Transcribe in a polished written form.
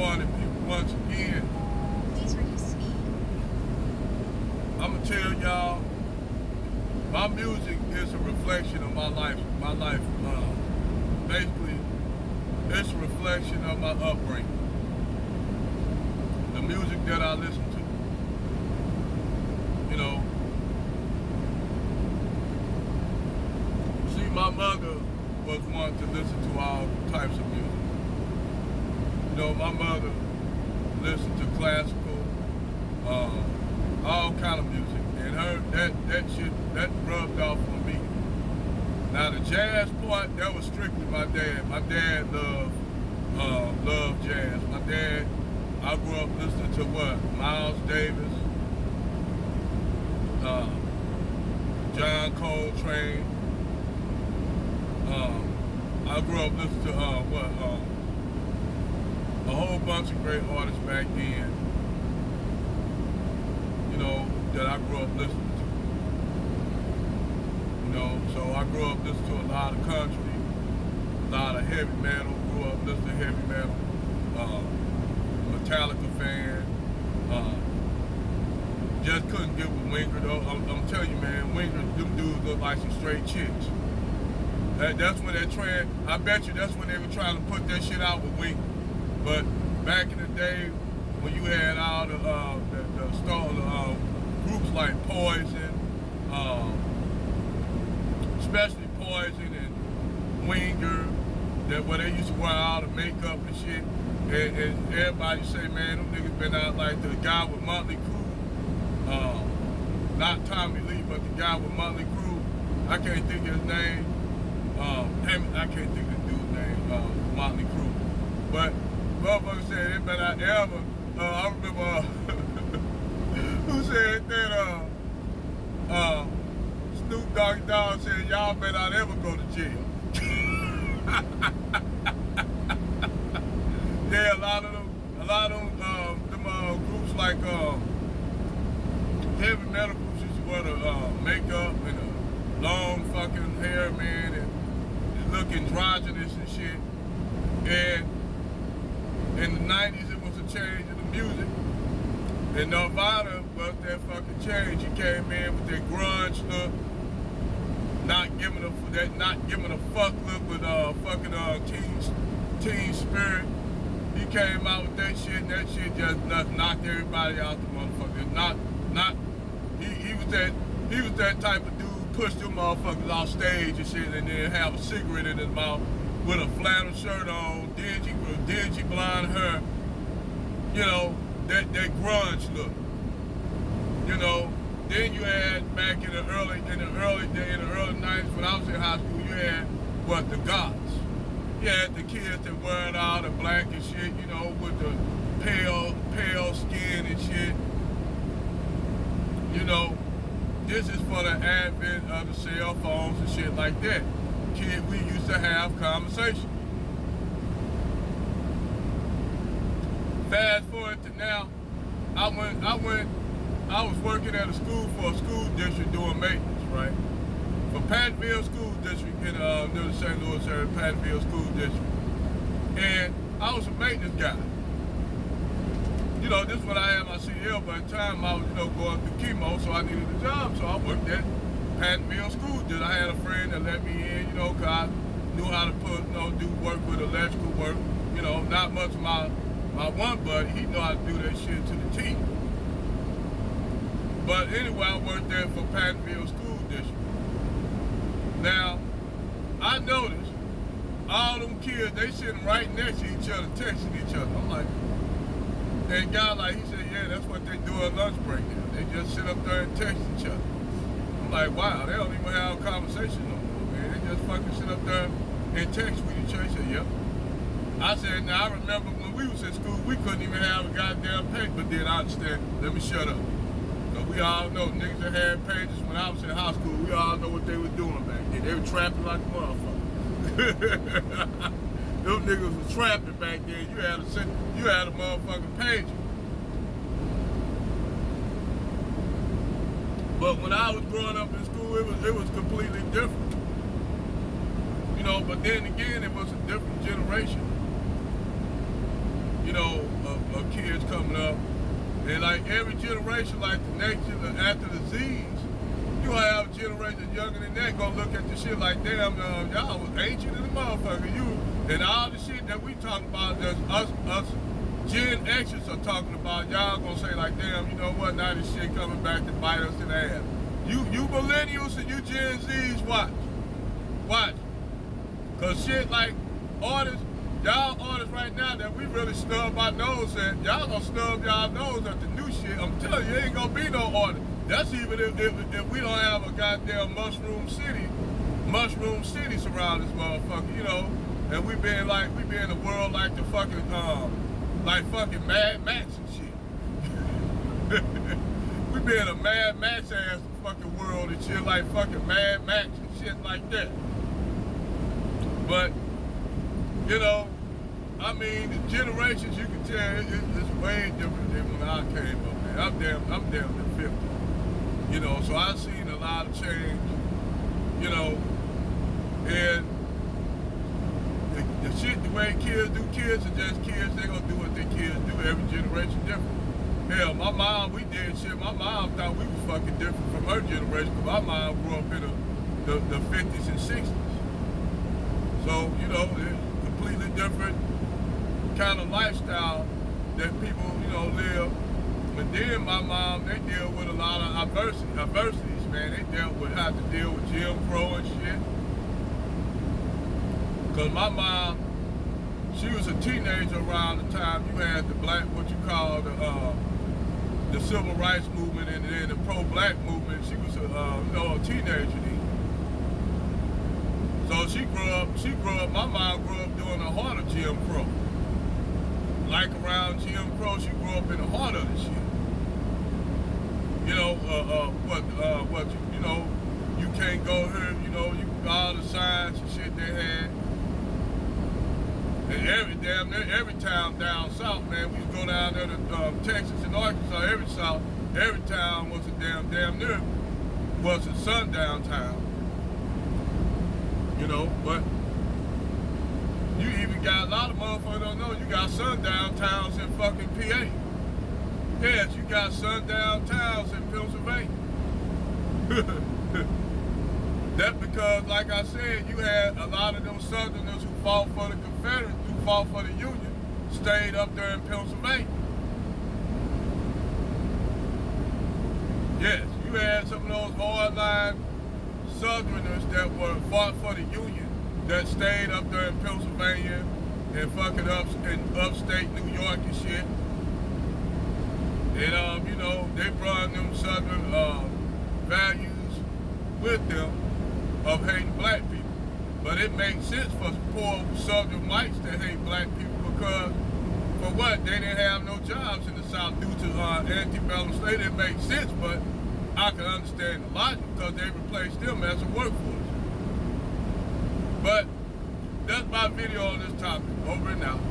morning, people. Once again, Please reduce speed. I'm gonna tell y'all, my music is a reflection of my life. Basically, it's a reflection of my upbringing. The music that I listen to. You know, see, my mother was one to listen to all types of music. You know, my mother listened to classical, all kind of music, and that shit rubbed off on me. Now the jazz part, that was strictly my dad. My dad loved jazz. My dad, I grew up listening to what? Miles Davis, John Coltrane. I grew up listening to a whole bunch of great artists back then, you know, that I grew up listening to. You know, so I grew up listening to a lot of country, a lot of heavy metal, grew up listening to heavy metal, Metallica fan, just couldn't get with Winger though. I'm telling you, man, Winger, them dudes look like some straight chicks. That's when that trend, I bet you that's when they were trying to put that shit out with Winger. But back in the day, when you had all the groups like Poison, especially Poison and Winger, where they used to wear all the makeup and shit, and everybody say, man, them niggas been out like the guy with Motley Crue, not Tommy Lee, but the guy with Motley Crue. I can't think of his name. I can't think of the dude's name, Motley Crue. But motherfucker said they better not ever. I remember who said that Snoop Doggy Dogg said y'all better not ever go to jail. Yeah, a lot of them groups like heavy metal groups used to wear the makeup and the long fucking hair, man, and look androgynous and shit. And in the 90s, it was a change in the music. And Nirvana was that fucking change. He came in with that grunge look, not giving a fuck look with fucking teen spirit. He came out with that shit, and that shit just knocked everybody out the motherfucker. He was that type of dude who pushed them motherfuckers off stage and shit, and then have a cigarette in his mouth with a flannel shirt on, dingy blonde hair, you know, that grunge look. You know, then you had back in the early 90s when I was in high school, you had the goths. You had the kids that wear all the black and shit, you know, with the pale skin and shit. You know, this is for the advent of the cell phones and shit like that. We used to have conversations. Fast forward to now, I was working at a school for a school district doing maintenance, right? For Pattonville School District in near the St. Louis area, Pattonville School District. And I was a maintenance guy. You know, this is when I had my CDL, but at the time I was, you know, going through chemo, so I needed a job, so I worked at Pattonville School District. I had a friend that let me in, you know, cause I knew how to do work with electrical work. You know, not much of my one buddy, he knew how to do that shit to the T. But anyway, I worked there for Pattonville School District. Now, I noticed all them kids, they sitting right next to each other, texting each other. I'm like, and guy like, he said, yeah, that's what they do at lunch break now. They just sit up there and text each other. I'm like, wow, they don't even have a conversation no more, man. They just fucking sit up there and text with each other. He said, yep. I said, now I remember when we was in school, we couldn't even have a goddamn page, but then I understand, let me shut up. So we all know niggas that had pages when I was in high school, we all know what they were doing back then. They were trapping like a motherfucker. Those niggas was trapping back then. You had a motherfucking pager. But when I was growing up in school, it was completely different. You know, but then again, it was a different generation. You know, of kids coming up. And like every generation, like the next after the Z's, you gonna have a generation younger than that gonna look at the shit like, damn, y'all was ancient in the motherfucker. You and all the shit that we talking about, that us Gen Xers are talking about, y'all gonna say like, damn, you know what? Now this shit coming back to bite us in the ass. You millennials and you Gen Zs, watch. Cause shit like artists, y'all artists right now that we really snub our nose at, y'all gonna snub y'all nose at the new shit. I'm telling you, ain't gonna be no artist. That's even if we don't have a goddamn Mushroom City surround this motherfucker, you know. And we be in the world like the fucking Mad Max and shit. We be in a Mad Max ass fucking world and shit, like fucking Mad Max and shit like that. But you know, I mean, the generations, you can tell it's way different than when I came up, man. I'm damn near 50. You know, so I've seen a lot of change, you know, and the shit, the way kids are just kids, they gonna do what their kids do, every generation different. Hell, my mom, we did shit, my mom thought we was fucking different from her generation, because my mom grew up in the 50s and 60s. So, you know, it's completely different kind of lifestyle that people, you know, live. But then my mom, they deal with a lot of adversities, man. They had to deal with Jim Crow and shit. Cause my mom, she was a teenager around the time you had the black, what you call the civil rights movement and then the pro-black movement. She was a teenager then. So she grew up, my mom grew up during the heart of Jim Crow. Like around Jim Crow, she grew up in the heart of the shit. You know, you know, you can't go here, you know, all the signs and shit they had. And every town down south, man, we used to go down there to Texas and Arkansas, every town was a damn near was a sundown town. You know, but you even got a lot of motherfuckers don't know, you got sundown towns in fucking PA. Yes, you got sundown towns in Pennsylvania. That's because, like I said, you had a lot of them Southerners who fought for the Confederates, who fought for the Union, stayed up there in Pennsylvania. Yes, you had some of those hardline Southerners that fought for the Union that stayed up there in Pennsylvania and fucking in upstate New York and shit. And you know, they brought them Southern values with them of hating black people. But it makes sense for poor Southern whites to hate black people because, for what? They didn't have no jobs in the South due to antebellum slavery. It makes sense, but I can understand the logic because they replaced them as a workforce. But that's my video on this topic. Over and out.